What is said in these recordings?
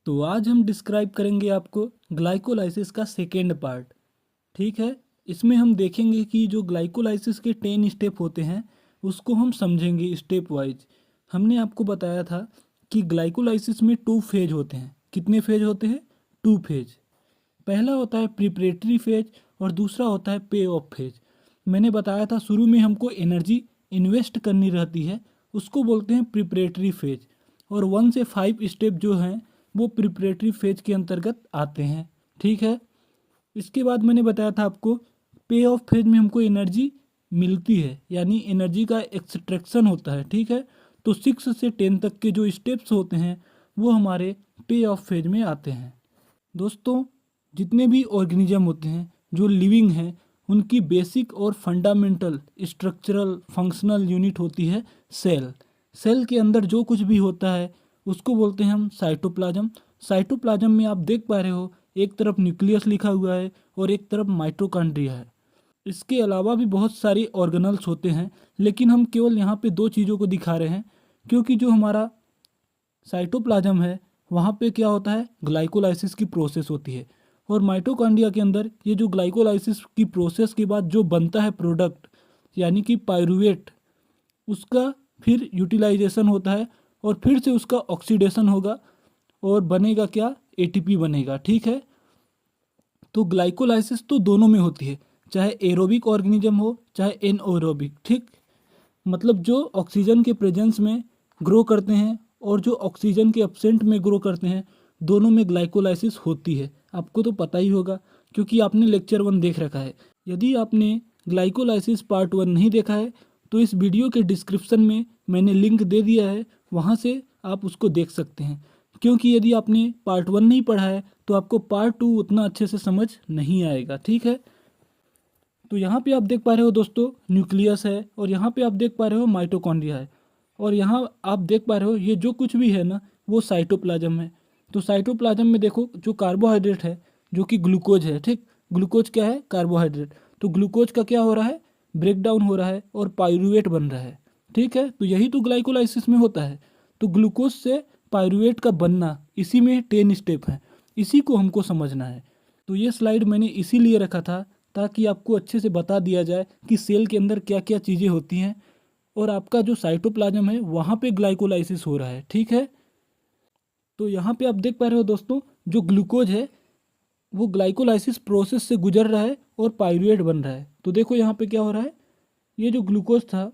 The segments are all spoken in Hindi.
तो आज हम डिस्क्राइब करेंगे आपको ग्लाइकोलाइसिस का सेकेंड पार्ट। ठीक है, इसमें हम देखेंगे कि जो ग्लाइकोलाइसिस के 10 स्टेप होते हैं उसको हम समझेंगे स्टेप वाइज। हमने आपको बताया था कि ग्लाइकोलाइसिस में 2 फेज होते हैं। कितने फेज होते हैं? 2 फेज। पहला होता है प्रिपरेटरी फेज और दूसरा होता है पे ऑफ फेज। मैंने बताया था शुरू में हमको एनर्जी इन्वेस्ट करनी रहती है, उसको बोलते हैं प्रिपरेटरी फेज। और 1 से 5 स्टेप जो हैं वो प्रिपरेटरी फेज के अंतर्गत आते हैं। ठीक है, इसके बाद मैंने बताया था आपको पे ऑफ फेज में हमको एनर्जी मिलती है, यानी एनर्जी का एक्सट्रैक्शन होता है। ठीक है, तो 6 से 10 तक के जो स्टेप्स होते हैं वो हमारे पे ऑफ फेज में आते हैं। दोस्तों, जितने भी ऑर्गेनिज्म होते हैं जो लिविंग हैं उनकी बेसिक और फंडामेंटल स्ट्रक्चरल फंक्शनल यूनिट होती है सेल। सेल के अंदर जो कुछ भी होता है उसको बोलते हैं हम साइटोप्लाज्म। साइटोप्लाज्म में आप देख पा रहे हो एक तरफ न्यूक्लियस लिखा हुआ है और एक तरफ माइटोकॉन्ड्रिया है। इसके अलावा भी बहुत सारी ऑर्गेनल्स होते हैं, लेकिन हम केवल यहाँ पे 2 चीज़ों को दिखा रहे हैं क्योंकि जो हमारा साइटोप्लाज्म है वहाँ पे क्या होता है, ग्लाइकोलाइसिस की प्रोसेस होती है। और माइटोकॉन्ड्रिया के अंदर ये जो ग्लाइकोलाइसिस की प्रोसेस के बाद जो बनता है प्रोडक्ट, यानी कि पायरुवेट, उसका फिर यूटिलाइजेशन होता है और फिर से उसका ऑक्सीडेशन होगा और बनेगा क्या, एटीपी बनेगा। ठीक है, तो ग्लाइकोलाइसिस तो दोनों में होती है, चाहे एरोबिक ऑर्गेनिज्म हो चाहे एनएरोबिक। ठीक, मतलब जो ऑक्सीजन के प्रेजेंस में ग्रो करते हैं और जो ऑक्सीजन के एब्सेंट में ग्रो करते हैं, दोनों में ग्लाइकोलाइसिस होती है। आपको तो पता ही होगा क्योंकि आपने लेक्चर 1 देख रखा है। यदि आपने ग्लाइकोलाइसिस पार्ट 1 नहीं देखा है तो इस वीडियो के डिस्क्रिप्शन में मैंने लिंक दे दिया है, वहाँ से आप उसको देख सकते हैं। क्योंकि यदि आपने पार्ट 1 नहीं पढ़ा है तो आपको पार्ट 2 उतना अच्छे से समझ नहीं आएगा। ठीक है, तो यहाँ पे आप देख पा रहे हो दोस्तों न्यूक्लियस है और यहाँ पे आप देख पा रहे हो माइटोकॉन्ड्रिया है और यहाँ आप देख पा रहे हो ये जो कुछ भी है ना वो साइटोप्लाज्म है। तो साइटोप्लाज्म में देखो जो कार्बोहाइड्रेट है जो कि ग्लूकोज है। ठीक, ग्लूकोज क्या है, कार्बोहाइड्रेट। तो ग्लूकोज का क्या हो रहा है, ब्रेक डाउन हो रहा है और पायरुवेट बन रहा है। ठीक है, तो यही तो ग्लाइकोलाइसिस में होता है। तो ग्लूकोज से पायरुवेट का बनना, इसी में 10 स्टेप हैं, इसी को हमको समझना है। तो ये स्लाइड मैंने इसीलिए रखा था ताकि आपको अच्छे से बता दिया जाए कि सेल के अंदर क्या क्या चीज़ें होती हैं और आपका जो साइटोप्लाज्म है वहाँ पे ग्लाइकोलाइसिस हो रहा है। ठीक है, तो यहाँ पे आप देख पा रहे हो दोस्तों जो ग्लूकोज है वो ग्लाइकोलाइसिस प्रोसेस से गुजर रहा है और पायरुवेट बन रहा है। तो देखो यहाँ पे क्या हो रहा है, ये जो ग्लूकोज था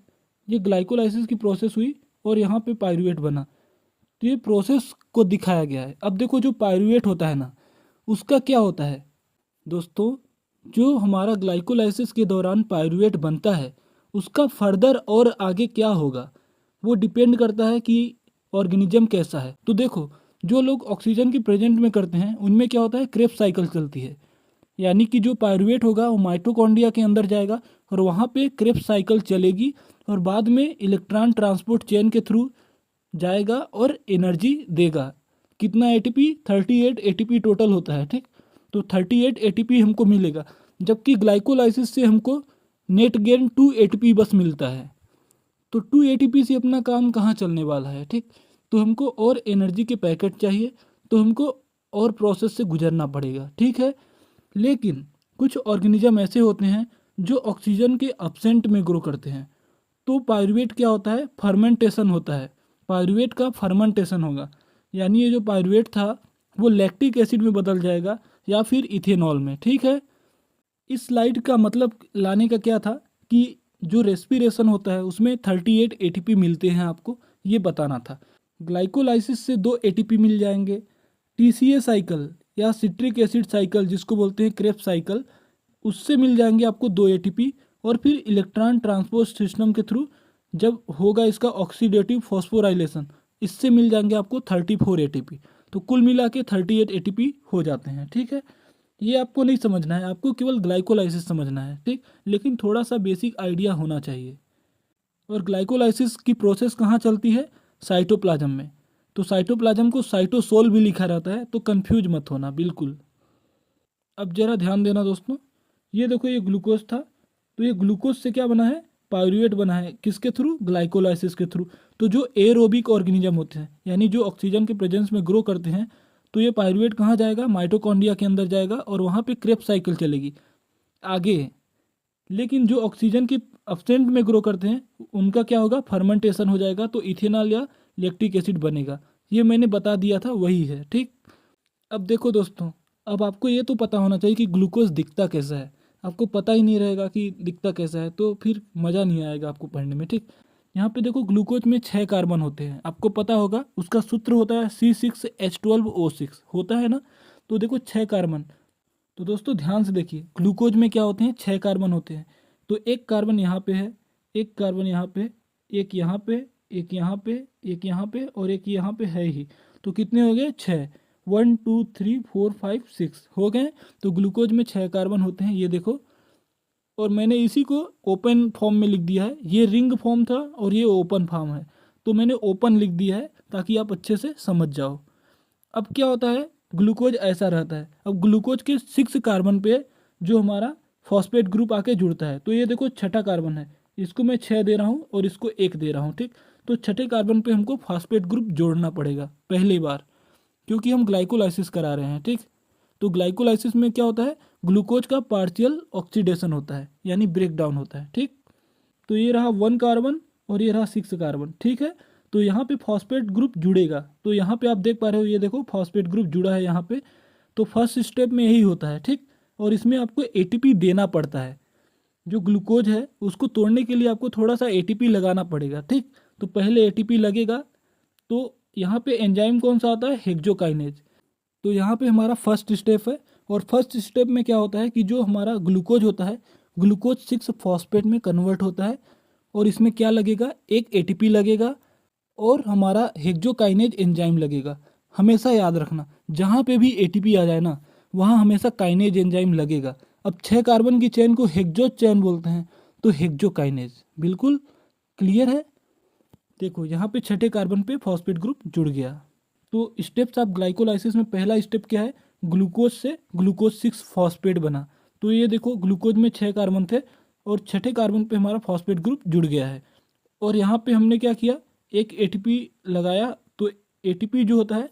ये ग्लाइकोलाइसिस की प्रोसेस हुई और यहाँ पे पायरुवेट बना। तो ये प्रोसेस को दिखाया गया है। अब देखो जो पायरुवेट होता है ना उसका क्या होता है दोस्तों, जो हमारा ग्लाइकोलाइसिस के दौरान पायरुवेट बनता है उसका फर्दर और आगे क्या होगा वो डिपेंड करता है कि ऑर्गेनिज्म कैसा है। तो देखो जो लोग ऑक्सीजन की प्रेजेंट में करते हैं उनमें क्या होता है, क्रेब्स साइकिल चलती है, यानी कि जो पायरुवेट होगा वो माइटोकॉन्ड्रिया के अंदर जाएगा और वहाँ पे क्रेब्स साइकिल चलेगी और बाद में इलेक्ट्रॉन ट्रांसपोर्ट चेन के थ्रू जाएगा और एनर्जी देगा। कितना एटीपी, 38 एटीपी टोटल होता है। ठीक, तो 38 एटीपी हमको मिलेगा, जबकि ग्लाइकोलाइसिस से हमको नेट गेन 2 एटीपी बस मिलता है। तो 2 एटीपी से अपना काम कहाँ चलने वाला है। ठीक, तो हमको और एनर्जी के पैकेट चाहिए, तो हमको और प्रोसेस से गुजरना पड़ेगा। ठीक है, लेकिन कुछ ऑर्गेनिज्म ऐसे होते हैं जो ऑक्सीजन के अब्सेंट में ग्रो करते हैं। तो पायरुवेट क्या होता है, फर्मेंटेशन होता है। पायरुवेट का फर्मेंटेशन होगा, यानी ये जो पायरुवेट था वो लैक्टिक एसिड में बदल जाएगा या फिर इथेनॉल में। ठीक है, इस स्लाइड का मतलब लाने का क्या था कि जो रेस्पिरेशन होता है उसमें 38 एटीपी मिलते हैं, आपको ये बताना था। ग्लाइकोलाइसिस से 2 एटीपी मिल जाएंगे। टीसीए साइकिल या सिट्रिक एसिड साइकिल जिसको बोलते हैं क्रेब्स साइकिल, उससे मिल जाएंगे आपको 2 एटीपी। और फिर इलेक्ट्रॉन ट्रांसपोर्ट सिस्टम के थ्रू जब होगा इसका ऑक्सीडेटिव फॉस्फोराइलेशन, इससे मिल जाएंगे आपको 34 एटीपी। तो कुल मिला के 38 एटीपी हो जाते हैं। ठीक है, ये आपको नहीं समझना है, आपको केवल ग्लाइकोलाइसिस समझना है। ठीक, लेकिन थोड़ा सा बेसिक आइडिया होना चाहिए। और ग्लाइकोलाइसिस की प्रोसेस कहाँ चलती है, साइटोप्लाज्म में। तो साइटोप्लाज्म को साइटोसोल भी लिखा रहता है, तो कंफ्यूज मत होना बिल्कुल। अब जरा ध्यान देना दोस्तों, ये देखो ये ग्लूकोज था, तो ये ग्लूकोज से क्या बना है, पायरुवेट बना है। किसके थ्रू, ग्लाइकोलाइसिस के थ्रू। तो जो एरोबिक ऑर्गेनिज्म होते हैं यानी जो ऑक्सीजन के प्रेजेंस में ग्रो करते हैं, तो ये पायरूवेट कहाँ जाएगा, माइटोकॉन्ड्रिया के अंदर जाएगा और वहाँ पे क्रेब्स साइकिल चलेगी आगे। लेकिन जो ऑक्सीजन की एब्सेंट में ग्रो करते हैं उनका क्या होगा, फर्मेंटेशन हो जाएगा, तो इथेनॉल या लैक्टिक एसिड बनेगा। ये मैंने बता दिया था, वही है। ठीक, अब देखो दोस्तों, अब आपको ये तो पता होना चाहिए कि ग्लूकोज दिखता कैसा है। आपको पता ही नहीं रहेगा कि दिखता कैसा है तो फिर मज़ा नहीं आएगा आपको पढ़ने में। ठीक, यहाँ पे देखो ग्लूकोज में 6 कार्बन होते हैं, आपको पता होगा। उसका सूत्र होता है C6H12O6 होता है ना। तो देखो 6 कार्बन। तो दोस्तों ध्यान से देखिए, ग्लूकोज में क्या होते हैं, 6 कार्बन होते हैं। तो एक कार्बन यहाँ पे है, एक कार्बन यहाँ पे, एक यहाँ पे, एक यहाँ पे, एक यहाँ पे और एक यहाँ पे है ही। तो कितने हो गए, 6। 1 2 3 4 5 6 हो गए। तो ग्लूकोज में 6 कार्बन होते हैं, ये देखो। और मैंने इसी को ओपन फॉर्म में लिख दिया है। ये रिंग फॉर्म था और ये ओपन फॉर्म है, तो मैंने ओपन लिख दिया है ताकि आप अच्छे से समझ जाओ। अब क्या होता है, ग्लूकोज ऐसा रहता है। अब ग्लूकोज के 6 कार्बन पे जो हमारा फॉस्फेट ग्रुप आके जुड़ता है, तो ये देखो छठा कार्बन है, इसको मैं 6 दे रहा हूँ और इसको 1 दे रहा हूँ। ठीक, तो छठे कार्बन पे हमको फॉस्फेट ग्रुप जोड़ना पड़ेगा पहली बार, क्योंकि हम ग्लाइकोलाइसिस करा रहे हैं। ठीक, तो ग्लाइकोलाइसिस में क्या होता है, ग्लूकोज का पार्शियल ऑक्सीडेशन होता है, यानी ब्रेक डाउन होता है। ठीक, तो ये रहा 1 कार्बन और ये रहा 6 कार्बन। ठीक है, तो यहाँ पे फॉस्फेट ग्रुप जुड़ेगा। तो यहाँ पे आप देख पा रहे हो, ये देखो फॉस्फेट ग्रुप जुड़ा है यहाँ पे। तो फर्स्ट स्टेप में यही होता है। ठीक, और इसमें आपको एटीपी देना पड़ता है। जो ग्लूकोज है उसको तोड़ने के लिए आपको थोड़ा सा एटीपी लगाना पड़ेगा। ठीक, तो पहले एटीपी लगेगा। तो यहाँ पे एंजाइम कौन सा आता है, हेक्सोकाइनेज। तो यहाँ पे हमारा फर्स्ट स्टेप है। और फर्स्ट स्टेप में क्या होता है कि जो हमारा ग्लूकोज होता है, ग्लूकोज 6 फॉस्फेट में कन्वर्ट होता है। और इसमें क्या लगेगा, एक एटीपी लगेगा और हमारा हेक्सोकाइनेज एंजाइम लगेगा। हमेशा याद रखना, जहाँ पे भी एटीपी आ जाए ना, वहाँ हमेशा काइनेज एंजाइम लगेगा। अब 6 कार्बन की चेन को हेक्सो चेन बोलते हैं, तो हेक्सोकाइनेज। बिल्कुल क्लियर है। देखो यहाँ पे छठे कार्बन पे फॉस्फेट ग्रुप जुड़ गया। तो स्टेप्स ऑफ ग्लाइकोलाइसिस में पहला स्टेप क्या है, ग्लूकोज से ग्लूकोज 6 फॉस्फेट बना। तो ये देखो ग्लूकोज में 6 कार्बन थे और छठे कार्बन पे हमारा फॉस्फेट ग्रुप जुड़ गया है। और यहाँ पे हमने क्या किया, एक एटीपी लगाया। तो एटीपी जो होता है,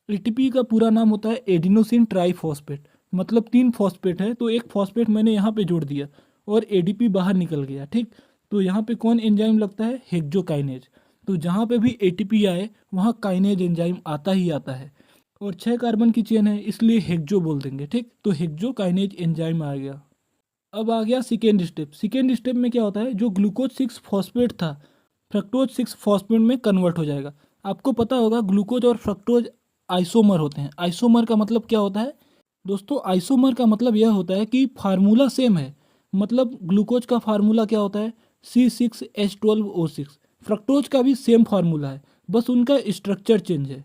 एटीपी का पूरा नाम होता है एडिनोसिन ट्राईफॉस्फेट, मतलब 3 फॉस्फेट है, तो एक फॉस्फेट मैंने यहाँ पे जोड़ दिया और एडीपी बाहर निकल गया। ठीक, तो यहाँ पे कौन एंजाइम लगता है, हेक्सोकाइनेज। तो जहाँ पे भी एटीपी आए वहाँ काइनेज एंजाइम आता ही आता है। और 6 कार्बन की चेन है इसलिए हेक्सो बोल देंगे। ठीक, तो हेक्सोकाइनेज एंजाइम आ गया। अब आ गया सेकेंड स्टेप। सेकेंड स्टेप में क्या होता है, जो ग्लूकोज 6 फॉस्फेट था, फ्रक्टोज 6 फॉस्फेट में कन्वर्ट हो जाएगा। आपको पता होगा ग्लूकोज और फ्रक्टोज आइसोमर होते हैं। आइसोमर का मतलब क्या होता है दोस्तों, आइसोमर का मतलब यह होता है कि फार्मूला सेम है। मतलब ग्लूकोज का फार्मूला क्या होता है, C6H12O6। फ्रक्टोज का भी सेम फार्मूला है, बस उनका स्ट्रक्चर चेंज है।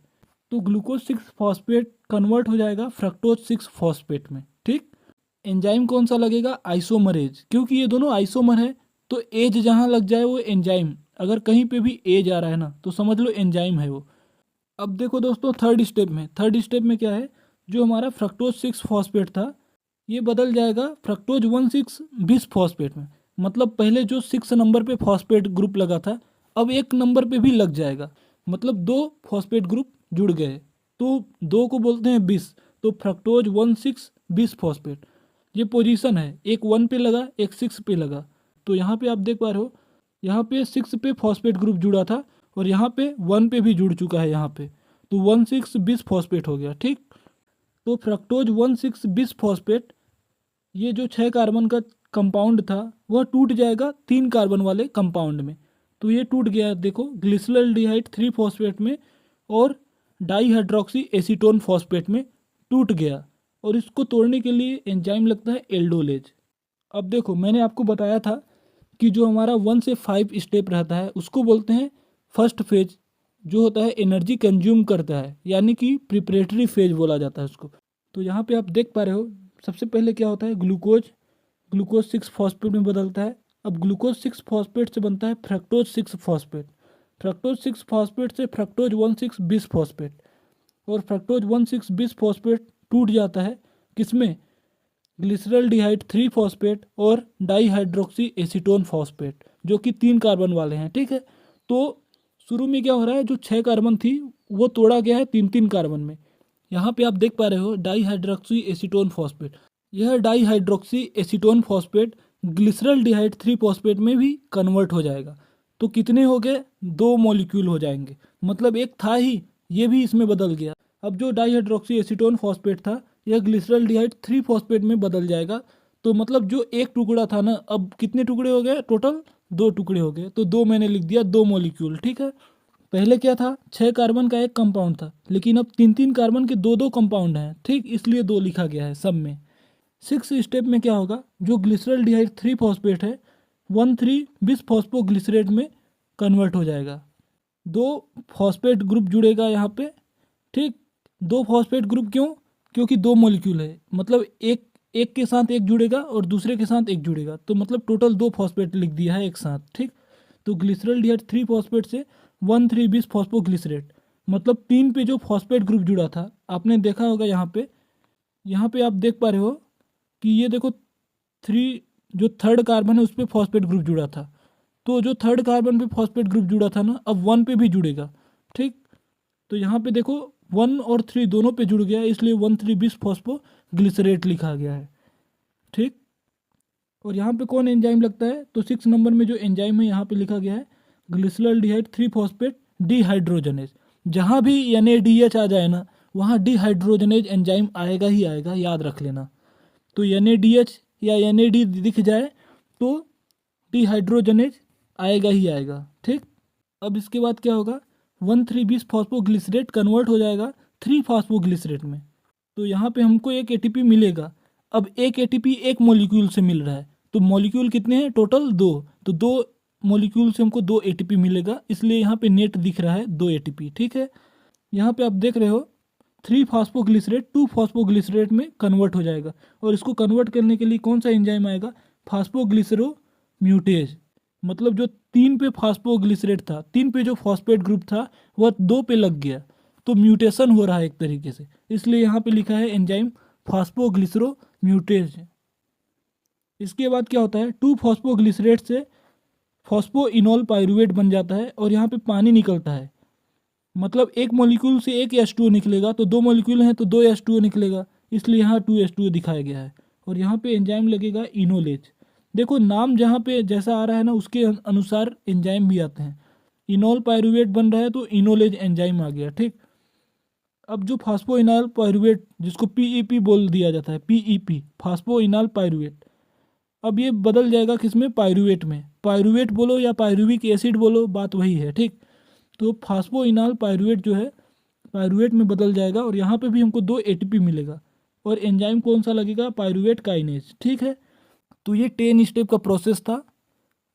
तो ग्लूकोज 6 फॉस्फेट कन्वर्ट हो जाएगा फ्रक्टोज 6 फॉस्फेट में। ठीक, एंजाइम कौन सा लगेगा, आइसोमरेज, क्योंकि ये दोनों आइसोमर है। तो एज जहाँ लग जाए वो एंजाइम, अगर कहीं पे भी एज आ रहा है ना तो समझ लो एंजाइम है वो। अब देखो दोस्तों थर्ड स्टेप में क्या है, जो हमारा फ्रक्टोज 6 फॉस्फेट था ये बदल जाएगा फ्रक्टोज 1,6 बिस फॉस्फेट में। मतलब पहले जो 6 नंबर पे फॉस्फेट ग्रुप लगा था, अब 1 नंबर पे भी लग जाएगा। मतलब 2 फॉस्फेट ग्रुप जुड़ गए, तो 2 को बोलते हैं बिस। तो फ्रक्टोज 1,6 बिस फॉस्फेट, ये पोजीशन है, एक 1 पे लगा एक 6 पे लगा। तो यहाँ पे आप देख पा रहे हो, यहाँ पे 6 पे फॉस्फेट ग्रुप जुड़ा था और यहाँ पे 1 पे भी जुड़ चुका है यहाँ पे। तो 1,6 बिस फॉस्फेट हो गया। ठीक, तो फ्रक्टोज 1,6 बिस फॉस्फेट, ये जो 6 कार्बन का कंपाउंड था वह टूट जाएगा 3 कार्बन वाले कंपाउंड में। तो ये टूट गया, देखो ग्लिसरॉल्डिहाइड 3 फॉस्फेट में और डाईहाइड्रोक्सी एसीटोन फॉस्फेट में टूट गया। और इसको तोड़ने के लिए एंजाइम लगता है एल्डोलेज। अब देखो मैंने आपको बताया था कि जो हमारा 1 से 5 स्टेप रहता है उसको बोलते हैं फर्स्ट फेज, जो होता है एनर्जी कंज्यूम करता है, यानी कि प्रिपरेटरी फेज बोला जाता है उसको। तो यहाँ पे आप देख पा रहे हो, सबसे पहले क्या होता है, ग्लूकोज 6 फॉस्फेट में बदलता है। अब ग्लूकोज 6 फॉस्फेट से बनता है फ्रक्टोज 6 फॉस्फेट। फ्रक्टोज 6 फॉस्फेट से फ्रक्टोज 1,6 बिस फॉस्फेट, और फ्रक्टोज 1,6 बिस फॉस्फेट टूट जाता है किसमें, ग्लिसरॉल्डिहाइड 3 फॉस्फेट और डाईहाइड्रोक्सी एसीटोन फॉस्फेट, जो कि 3 कार्बन वाले हैं। ठीक है, तो शुरू में क्या हो रहा है, जो 6 कार्बन थी वो तोड़ा गया है 3-3 कार्बन में, यहाँ पे आप देख पा रहे हो डाईहाइड्रोक्सी एसीटोन फॉस्फेट। यह dihydroxy acetone phosphate glyceraldehyde 3 phosphate में भी कन्वर्ट हो जाएगा। तो कितने हो गए? 2 मॉलिक्यूल हो जाएंगे, मतलब एक था ही, ये भी इसमें बदल गया। अब जो डाईहाइड्रोक्सी एसीटोन फॉस्फेट था यह ग्लिसरॉल्डिहाइड 3 फॉस्फेट में बदल जाएगा। तो मतलब जो एक टुकड़ा था ना, अब कितने टुकड़े हो गए टोटल? 2 टुकड़े हो गए। तो 2 मैंने लिख दिया, 2 मॉलिक्यूल। ठीक है, पहले क्या था? 6 कार्बन का एक कंपाउंड था, लेकिन अब 3-3 कार्बन के 2-2 कंपाउंड हैं। ठीक, इसलिए 2 लिखा गया है सब में। 6 स्टेप में क्या होगा? जो ग्लिसरॉल्डिहाइड 3 फॉस्फेट है 1,3 बिस फॉस्फोग्लिसरेट में कन्वर्ट हो जाएगा। 2 फॉस्फेट ग्रुप जुड़ेगा यहाँ पे। ठीक, 2 फॉस्फेट ग्रुप क्यों? क्योंकि 2 मॉलिक्यूल है, मतलब एक एक के साथ एक जुड़ेगा और दूसरे के साथ एक जुड़ेगा, तो मतलब टोटल 2 फॉस्फेट लिख दिया है एक साथ। ठीक, तो ग्लिसरॉल्डिहाइड 3 फॉस्फेट से 1,3 बिस फॉस्फोग्लिसरेट, मतलब 3 पे जो फॉस्फेट ग्रुप जुड़ा था आपने देखा होगा यहाँ पे आप देख पा रहे हो कि ये देखो 3, जो थर्ड कार्बन है उस पर फॉस्फेट ग्रुप जुड़ा था। तो जो थर्ड कार्बन पे फॉस्फेट ग्रुप जुड़ा था ना, अब 1 पे भी जुड़ेगा। ठीक, तो यहाँ पे देखो 1 और 3 दोनों पे जुड़ गया, इसलिए 1,3 बिस फॉस्फोग्लिसरेट लिखा गया है। ठीक, और यहाँ पे कौन एंजाइम लगता है? तो 6 नंबर में जो एंजाइम है यहाँ पे लिखा गया है ग्लिसरॉल्डिहाइड 3 फॉस्फेट डिहाइड्रोजनेज। जहाँ भी NADH आ जाए ना, वहाँ डिहाइड्रोजनेज एंजाइम आएगा ही आएगा, याद रख लेना। तो NADH या NAD दिख जाए तो डिहाइड्रोजनेज आएगा ही आएगा। ठीक, अब इसके बाद क्या होगा? 1,3 बिस फॉस्फोग्लिसरेट कन्वर्ट हो जाएगा 3 फॉस्फोग्लिसरेट में। तो यहाँ पे हमको एक ATP मिलेगा। अब एक ATP एक मॉलिक्यूल से मिल रहा है, तो मॉलिक्यूल कितने हैं टोटल? 2। तो 2 मॉलिक्यूल से हमको 2 ATP मिलेगा, इसलिए यहाँ पे नेट दिख रहा है 2 ATP। ठीक है, यहाँ पे आप देख रहे हो 3 फॉस्फोग्लिसरेट 2 फॉस्फोग्लिसरेट में कन्वर्ट हो जाएगा। और इसको कन्वर्ट करने के लिए कौन सा एंजाइम आएगा? फास्फोग्लिसरो म्यूटेज। मतलब जो 3 पे फास्फोग्लिसरेट था, 3 पे जो फॉस्फेट ग्रुप था वह 2 पे लग गया, तो म्यूटेशन हो रहा है एक तरीके से, इसलिए यहाँ पे लिखा है एंजाइम फास्फोग्लिसरो म्यूटेज। इसके बाद क्या होता है? 2 फॉस्फोग्लिसरेट से फॉस्फोइनोल पाइरुवेट बन जाता है और यहाँ पे पानी निकलता है। मतलब एक मॉलिक्यूल से एक H2O निकलेगा, तो 2 मॉलिक्यूल हैं तो 2 H2O निकलेगा, इसलिए यहाँ 2H2O दिखाया गया है। और यहाँ पे एंजाइम लगेगा इनोलेज। देखो नाम जहाँ पे जैसा आ रहा है ना, उसके अनुसार एंजाइम भी आते हैं। इनोल पाइरुवेट बन रहा है तो इनोलेज एंजाइम आ गया। ठीक, अब जो फास्फोइनॉल पाइरुवेट जिसको PEP बोल दिया जाता है, PEP फास्फोइनॉल पाइरुवेट, अब ये बदल जाएगा किसमें? पाइरुवेट में। पाइरुवेट बोलो या पाइरुविक एसिड बोलो, बात वही है। ठीक, तो फास्फोइनॉल पाइरुवेट जो है पाइरुवेट में बदल जाएगा और यहाँ पे भी हमको 2 ATP मिलेगा। और एंजाइम कौन सा लगेगा? Pyruvate kinase. ठीक है, तो ये 10 स्टेप का प्रोसेस था,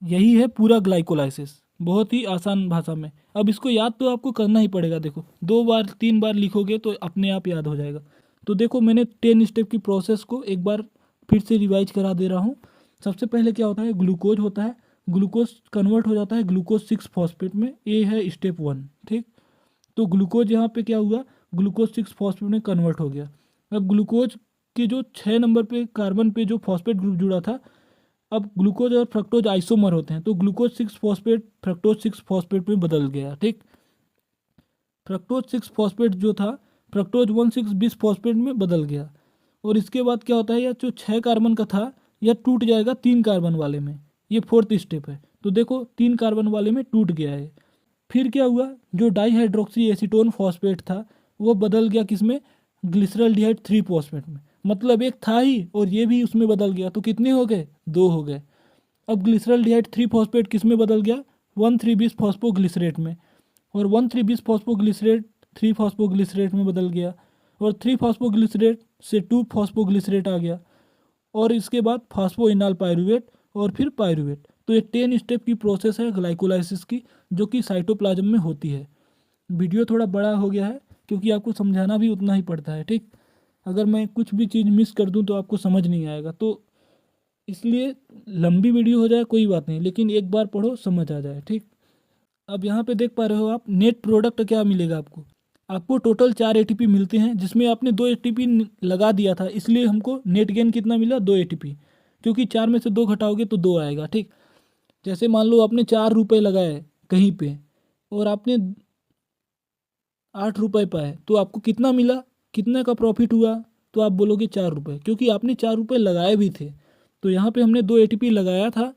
यही है पूरा ग्लाइकोलाइसिस, बहुत ही आसान भाषा में। अब इसको याद तो आपको करना ही पड़ेगा। देखो 2 बार 3 बार लिखोगे तो अपने आप याद हो जाएगा। तो देखो मैंने 10 स्टेप की प्रोसेस को एक बार फिर से रिवाइज करा दे रहा हूँ। सबसे पहले क्या होता है? ग्लूकोज होता है, ग्लूकोज कन्वर्ट हो जाता है ग्लूकोज 6 फॉस्फेट में, ये है स्टेप 1। ठीक, तो ग्लूकोज यहाँ पे क्या हुआ? ग्लूकोज 6 फॉस्फेट में कन्वर्ट हो गया। अब ग्लूकोज के जो 6 नंबर पे कार्बन पे जो फॉस्फेट ग्रुप जुड़ा था, अब ग्लूकोज और फ्रक्टोज आइसोमर होते हैं, तो ग्लूकोज 6 फॉस्फेट फ्रक्टोज 6 फॉस्फेट में बदल गया। ठीक, फ्रक्टोज 6 फॉस्फेट जो था फ्रक्टोज 1,6 बिस फॉस्फेट में बदल गया। और इसके बाद क्या होता है? यह जो 6 कार्बन का था यह टूट जाएगा 3 कार्बन वाले में, ये 4th स्टेप है। तो देखो 3 कार्बन वाले में टूट गया है। फिर क्या हुआ? जो डाईहाइड्रोक्सी एसीटोन फॉस्फेट था वो बदल गया किसमें? ग्लिसरॉल्डिहाइड 3 फॉस्फेट में, मतलब एक था ही और ये भी उसमें बदल गया, तो कितने हो गए? 2 हो गए। अब ग्लिसरॉल्डिहाइड 3 फॉस्फेट किस में बदल गया? 1,3 बिस फॉस्फोग्लिसरेट में, और 1,3 बिस फॉस्फोग्लिसरेट 3 फॉस्फोग्लिसरेट में बदल गया, और 3 फॉस्फोग्लिसरेट से 2 फॉस्फोग्लिसरेट आ गया, और इसके बाद फास्फोइनॉल पाइरुवेट और फिर पाइरुवेट। तो ये 10 स्टेप की प्रोसेस है ग्लाइकोलाइसिस की, जो कि साइटोप्लाज्म में होती है। वीडियो थोड़ा बड़ा हो गया है क्योंकि आपको समझाना भी उतना ही पड़ता है। ठीक, अगर मैं कुछ भी चीज़ मिस कर दूं तो आपको समझ नहीं आएगा, तो इसलिए लंबी वीडियो हो जाए कोई बात नहीं, लेकिन एक बार पढ़ो समझ आ जाए। ठीक, अब यहाँ पे देख पा रहे हो आप नेट प्रोडक्ट क्या मिलेगा आपको? आपको टोटल 4 ATP मिलते हैं, जिसमें आपने 2 ATP लगा दिया था, इसलिए हमको नेट गेन कितना मिला? 2 ATP, क्योंकि 4 में से 2 घटाओगे तो 2 आएगा। ठीक, जैसे मान लो आपने 4 रुपये लगाए कहीं पे और आपने 8 रुपये पाए, तो आपको कितना मिला? कितना का प्रॉफिट हुआ, तो आप बोलोगे 4 रुपये, क्योंकि आपने 4 रुपये लगाए भी थे। तो यहाँ पे हमने 2 ATP लगाया था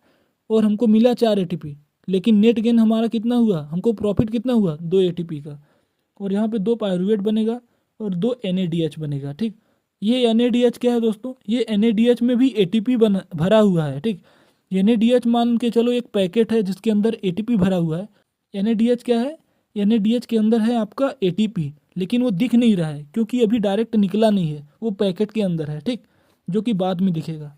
और हमको मिला 4 ATP, लेकिन नेट गेन हमारा कितना हुआ, हमको प्रॉफिट कितना हुआ 2 ATP का। और यहाँ पे 2 पायरुवेट बनेगा और 2 NADH बनेगा। ठीक, ये NADH क्या है दोस्तों, ये NADH में भी ATP भरा हुआ है। ठीक, NADH मान के चलो एक पैकेट है जिसके अंदर ATP भरा हुआ है। NADH क्या है, NADH के अंदर है आपका ATP, लेकिन वो दिख नहीं रहा है क्योंकि अभी डायरेक्ट निकला नहीं है, वो पैकेट के अंदर है। ठीक, जो कि बाद में दिखेगा।